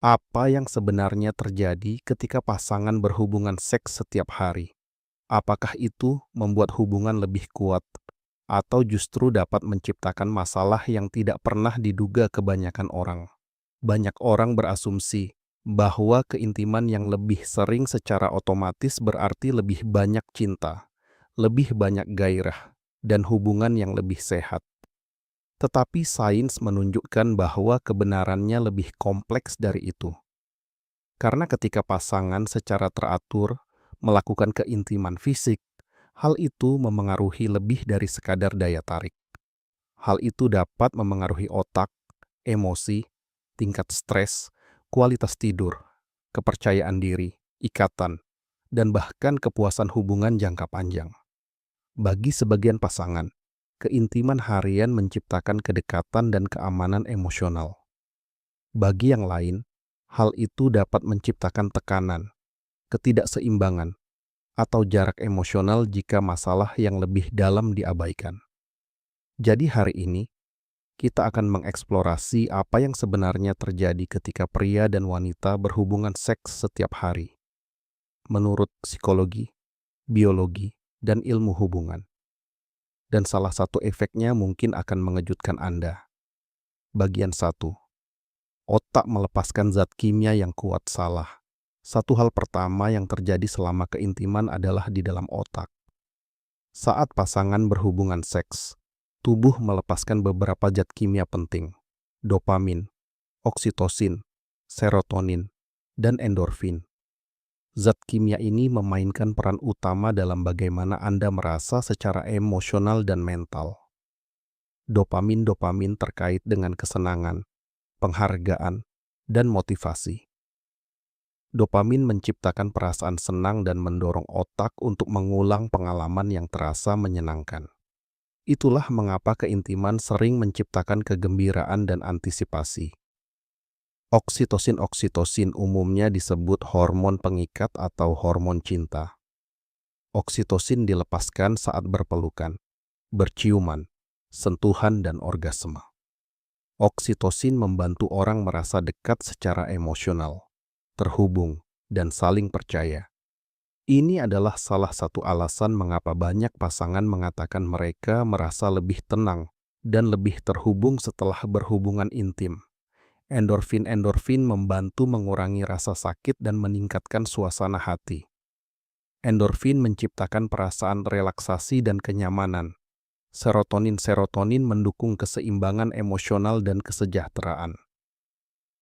Apa yang sebenarnya terjadi ketika pasangan berhubungan seks setiap hari? Apakah itu membuat hubungan lebih kuat, atau justru dapat menciptakan masalah yang tidak pernah diduga kebanyakan orang? Banyak orang berasumsi bahwa keintiman yang lebih sering secara otomatis berarti lebih banyak cinta, lebih banyak gairah, dan hubungan yang lebih sehat. Tetapi sains menunjukkan bahwa kebenarannya lebih kompleks dari itu. Karena ketika pasangan secara teratur melakukan keintiman fisik, hal itu memengaruhi lebih dari sekadar daya tarik. Hal itu dapat memengaruhi otak, emosi, tingkat stres, kualitas tidur, kepercayaan diri, ikatan, dan bahkan kepuasan hubungan jangka panjang. Bagi sebagian pasangan, keintiman harian menciptakan kedekatan dan keamanan emosional. Bagi yang lain, hal itu dapat menciptakan tekanan, ketidakseimbangan, atau jarak emosional jika masalah yang lebih dalam diabaikan. Jadi hari ini, kita akan mengeksplorasi apa yang sebenarnya terjadi ketika pria dan wanita berhubungan seks setiap hari, menurut psikologi, biologi, dan ilmu hubungan. Dan salah satu efeknya mungkin akan mengejutkan Anda. Bagian 1. Otak melepaskan zat kimia yang kuat salah. Satu hal pertama yang terjadi selama keintiman adalah di dalam otak. Saat pasangan berhubungan seks, tubuh melepaskan beberapa zat kimia penting: dopamin, oksitosin, serotonin, dan endorfin. Zat kimia ini memainkan peran utama dalam bagaimana Anda merasa secara emosional dan mental. Dopamin terkait dengan kesenangan, penghargaan, dan motivasi. Dopamin menciptakan perasaan senang dan mendorong otak untuk mengulang pengalaman yang terasa menyenangkan. Itulah mengapa keintiman sering menciptakan kegembiraan dan antisipasi. Oksitosin umumnya disebut hormon pengikat atau hormon cinta. Oksitosin dilepaskan saat berpelukan, berciuman, sentuhan, dan orgasme. Oksitosin membantu orang merasa dekat secara emosional, terhubung, dan saling percaya. Ini adalah salah satu alasan mengapa banyak pasangan mengatakan mereka merasa lebih tenang dan lebih terhubung setelah berhubungan intim. Endorfin membantu mengurangi rasa sakit dan meningkatkan suasana hati. Endorfin menciptakan perasaan relaksasi dan kenyamanan. Serotonin mendukung keseimbangan emosional dan kesejahteraan.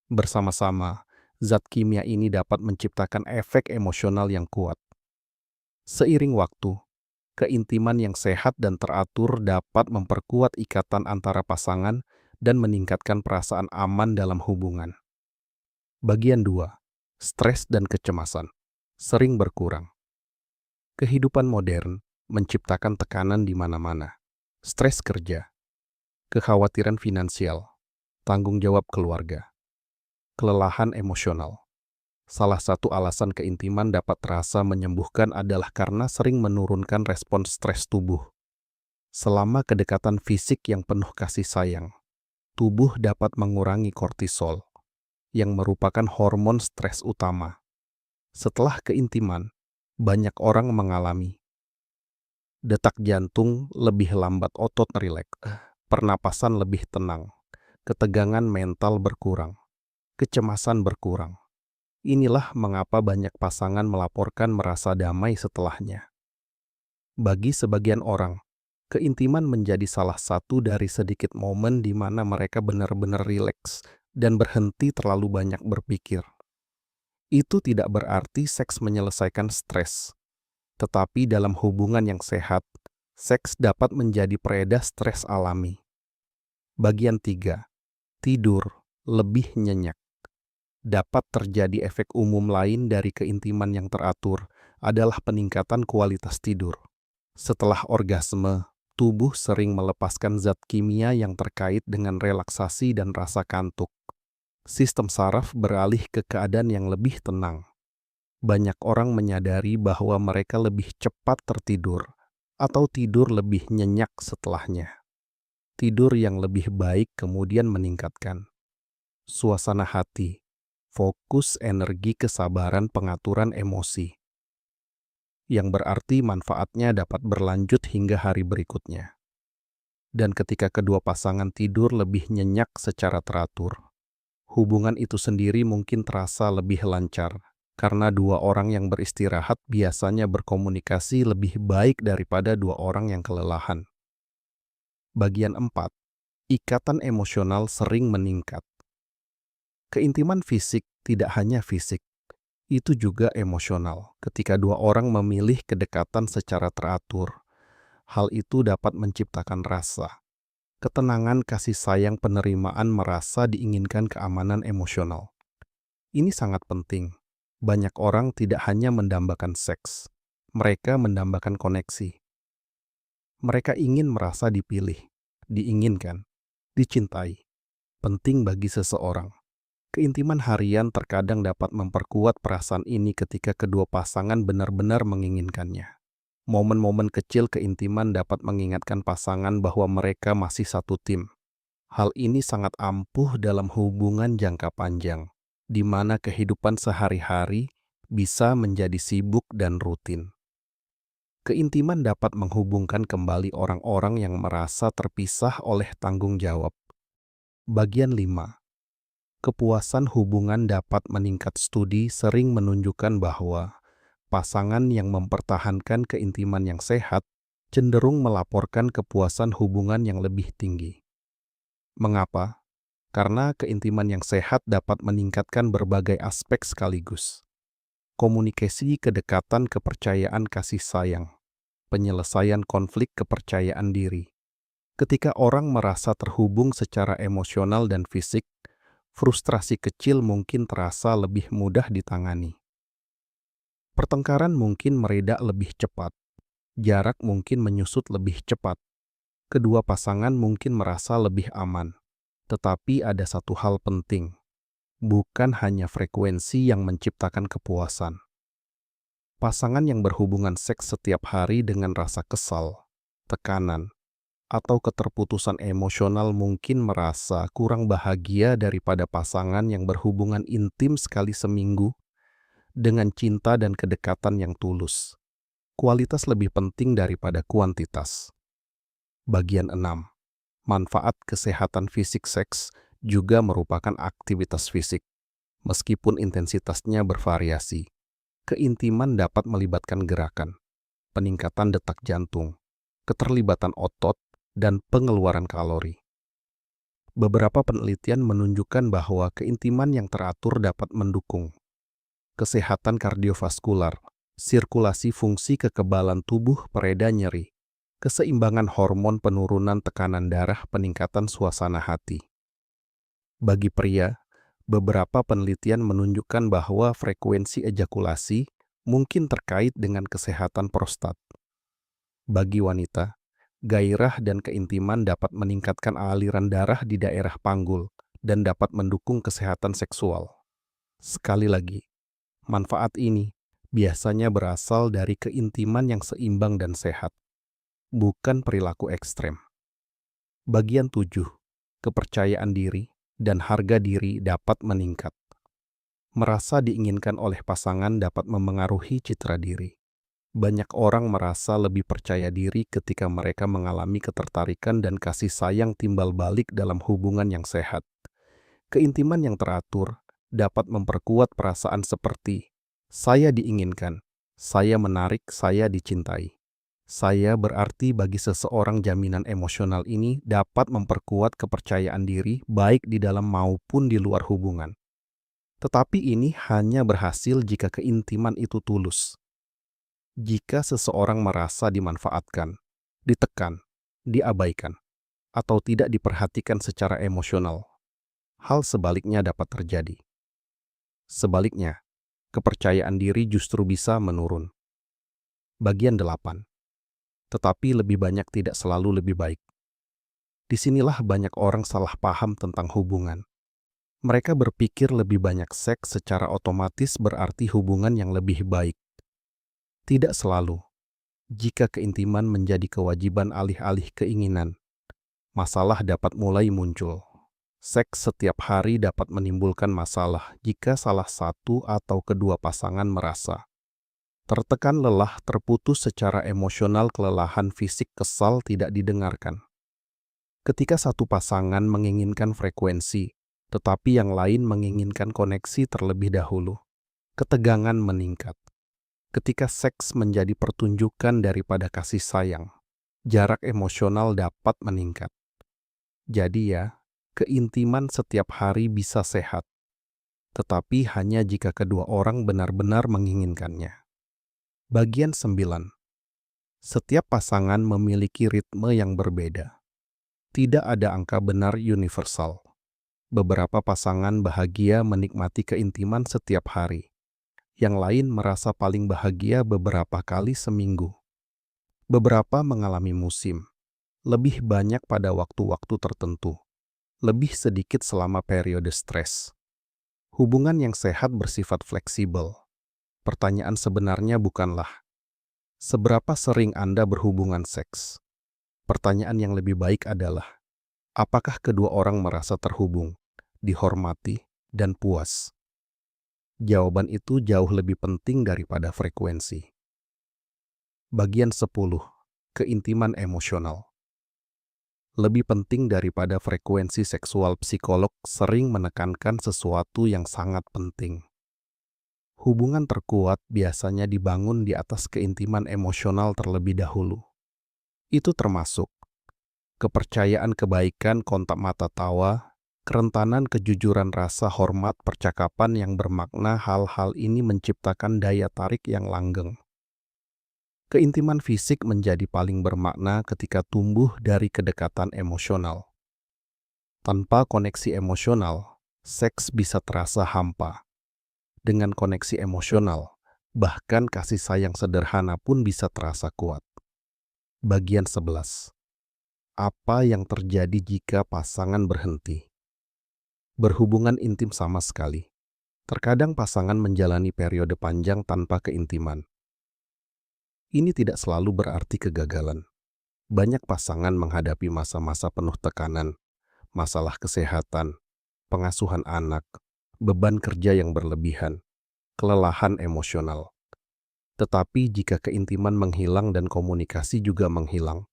Bersama-sama, zat kimia ini dapat menciptakan efek emosional yang kuat. Seiring waktu, keintiman yang sehat dan teratur dapat memperkuat ikatan antara pasangan dan meningkatkan perasaan aman dalam hubungan. Bagian 2. Stres dan kecemasan sering berkurang. Kehidupan modern menciptakan tekanan di mana-mana. Stres kerja, kekhawatiran finansial, tanggung jawab keluarga, kelelahan emosional. Salah satu alasan keintiman dapat terasa menyembuhkan adalah karena sering menurunkan respon stres tubuh. Selama kedekatan fisik yang penuh kasih sayang, tubuh dapat mengurangi kortisol, yang merupakan hormon stres utama. Setelah keintiman, banyak orang mengalami detak jantung lebih lambat, otot rileks, pernapasan lebih tenang, ketegangan mental berkurang, kecemasan berkurang. Inilah mengapa banyak pasangan melaporkan merasa damai setelahnya. Bagi sebagian orang, keintiman menjadi salah satu dari sedikit momen di mana mereka benar-benar rileks dan berhenti terlalu banyak berpikir. Itu tidak berarti seks menyelesaikan stres, tetapi dalam hubungan yang sehat, seks dapat menjadi pereda stres alami. Bagian 3. Tidur lebih nyenyak. Dapat terjadi efek umum lain dari keintiman yang teratur adalah peningkatan kualitas tidur. Setelah orgasme, tubuh sering melepaskan zat kimia yang terkait dengan relaksasi dan rasa kantuk. Sistem saraf beralih ke keadaan yang lebih tenang. Banyak orang menyadari bahwa mereka lebih cepat tertidur atau tidur lebih nyenyak setelahnya. Tidur yang lebih baik kemudian meningkatkan suasana hati, fokus, energi, kesabaran, pengaturan emosi, yang berarti manfaatnya dapat berlanjut hingga hari berikutnya. Dan ketika kedua pasangan tidur lebih nyenyak secara teratur, hubungan itu sendiri mungkin terasa lebih lancar, karena dua orang yang beristirahat biasanya berkomunikasi lebih baik daripada dua orang yang kelelahan. Bagian 4. Ikatan emosional sering meningkat. Keintiman fisik tidak hanya fisik, itu juga emosional. Ketika dua orang memilih kedekatan secara teratur, hal itu dapat menciptakan rasa, ketenangan, kasih sayang, penerimaan, merasa diinginkan, keamanan emosional. Ini sangat penting. Banyak orang tidak hanya mendambakan seks, mereka mendambakan koneksi. Mereka ingin merasa dipilih, diinginkan, dicintai. Penting bagi seseorang. Keintiman harian terkadang dapat memperkuat perasaan ini ketika kedua pasangan benar-benar menginginkannya. Momen-momen kecil keintiman dapat mengingatkan pasangan bahwa mereka masih satu tim. Hal ini sangat ampuh dalam hubungan jangka panjang, di mana kehidupan sehari-hari bisa menjadi sibuk dan rutin. Keintiman dapat menghubungkan kembali orang-orang yang merasa terpisah oleh tanggung jawab. Bagian 5. Kepuasan hubungan dapat meningkat. Studi sering menunjukkan bahwa pasangan yang mempertahankan keintiman yang sehat cenderung melaporkan kepuasan hubungan yang lebih tinggi. Mengapa? Karena keintiman yang sehat dapat meningkatkan berbagai aspek sekaligus. Komunikasi, kedekatan, kepercayaan, kasih sayang, penyelesaian konflik, kepercayaan diri. Ketika orang merasa terhubung secara emosional dan fisik, frustrasi kecil mungkin terasa lebih mudah ditangani. Pertengkaran mungkin mereda lebih cepat. Jarak mungkin menyusut lebih cepat. Kedua pasangan mungkin merasa lebih aman. Tetapi ada satu hal penting. Bukan hanya frekuensi yang menciptakan kepuasan. Pasangan yang berhubungan seks setiap hari dengan rasa kesal, tekanan, atau keterputusan emosional mungkin merasa kurang bahagia daripada pasangan yang berhubungan intim sekali seminggu dengan cinta dan kedekatan yang tulus. Kualitas lebih penting daripada kuantitas. Bagian 6. Manfaat kesehatan fisik. Seks juga merupakan aktivitas fisik. Meskipun intensitasnya bervariasi, keintiman dapat melibatkan gerakan, peningkatan detak jantung, keterlibatan otot, dan pengeluaran kalori. Beberapa penelitian menunjukkan bahwa keintiman yang teratur dapat mendukung kesehatan kardiovaskular, sirkulasi, fungsi kekebalan tubuh, pereda nyeri, keseimbangan hormon, penurunan tekanan darah, peningkatan suasana hati. Bagi pria, beberapa penelitian menunjukkan bahwa frekuensi ejakulasi mungkin terkait dengan kesehatan prostat. Bagi wanita, gairah dan keintiman dapat meningkatkan aliran darah di daerah panggul dan dapat mendukung kesehatan seksual. Sekali lagi, manfaat ini biasanya berasal dari keintiman yang seimbang dan sehat, bukan perilaku ekstrem. Bagian 7. Kepercayaan diri dan harga diri dapat meningkat. Merasa diinginkan oleh pasangan dapat memengaruhi citra diri. Banyak orang merasa lebih percaya diri ketika mereka mengalami ketertarikan dan kasih sayang timbal balik dalam hubungan yang sehat. Keintiman yang teratur dapat memperkuat perasaan seperti saya diinginkan, saya menarik, saya dicintai. Saya berarti bagi seseorang. Jaminan emosional ini dapat memperkuat kepercayaan diri baik di dalam maupun di luar hubungan. Tetapi ini hanya berhasil jika keintiman itu tulus. Jika seseorang merasa dimanfaatkan, ditekan, diabaikan, atau tidak diperhatikan secara emosional, hal sebaliknya dapat terjadi. Sebaliknya, kepercayaan diri justru bisa menurun. Bagian 8. Tetapi lebih banyak tidak selalu lebih baik. Disinilah banyak orang salah paham tentang hubungan. Mereka berpikir lebih banyak seks secara otomatis berarti hubungan yang lebih baik. Tidak selalu. Jika keintiman menjadi kewajiban alih-alih keinginan, masalah dapat mulai muncul. Seks setiap hari dapat menimbulkan masalah jika salah satu atau kedua pasangan merasa tertekan, lelah, terputus secara emosional, kelelahan fisik, kesal, tidak didengarkan. Ketika satu pasangan menginginkan frekuensi, tetapi yang lain menginginkan koneksi terlebih dahulu, ketegangan meningkat. Ketika seks menjadi pertunjukan daripada kasih sayang, jarak emosional dapat meningkat. Jadi ya, keintiman setiap hari bisa sehat, tetapi hanya jika kedua orang benar-benar menginginkannya. Bagian 9. Setiap pasangan memiliki ritme yang berbeda. Tidak ada angka benar universal. Beberapa pasangan bahagia menikmati keintiman setiap hari. Yang lain merasa paling bahagia beberapa kali seminggu. Beberapa mengalami musim, lebih banyak pada waktu-waktu tertentu, lebih sedikit selama periode stres. Hubungan yang sehat bersifat fleksibel. Pertanyaan sebenarnya bukanlah seberapa sering Anda berhubungan seks. Pertanyaan yang lebih baik adalah, apakah kedua orang merasa terhubung, dihormati, dan puas? Jawaban itu jauh lebih penting daripada frekuensi. Bagian 10. Keintiman emosional. Lebih penting daripada frekuensi seksual, psikolog sering menekankan sesuatu yang sangat penting. Hubungan terkuat biasanya dibangun di atas keintiman emosional terlebih dahulu. Itu termasuk kepercayaan, kebaikan, kontak mata tawa, kerentanan, kejujuran, rasa hormat, percakapan yang bermakna. Hal-hal ini menciptakan daya tarik yang langgeng. Keintiman fisik menjadi paling bermakna ketika tumbuh dari kedekatan emosional. Tanpa koneksi emosional, seks bisa terasa hampa. Dengan koneksi emosional, bahkan kasih sayang sederhana pun bisa terasa kuat. Bagian 11. Apa yang terjadi jika pasangan berhenti berhubungan intim sama sekali? Terkadang pasangan menjalani periode panjang tanpa keintiman. Ini tidak selalu berarti kegagalan. Banyak pasangan menghadapi masa-masa penuh tekanan, masalah kesehatan, pengasuhan anak, beban kerja yang berlebihan, kelelahan emosional. Tetapi jika keintiman menghilang dan komunikasi juga menghilang,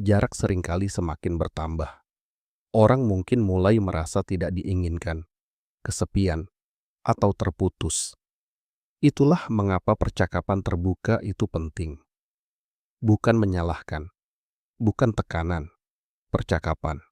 jarak seringkali semakin bertambah. Orang mungkin mulai merasa tidak diinginkan, kesepian, atau terputus. Itulah mengapa percakapan terbuka itu penting. Bukan menyalahkan, bukan tekanan, percakapan.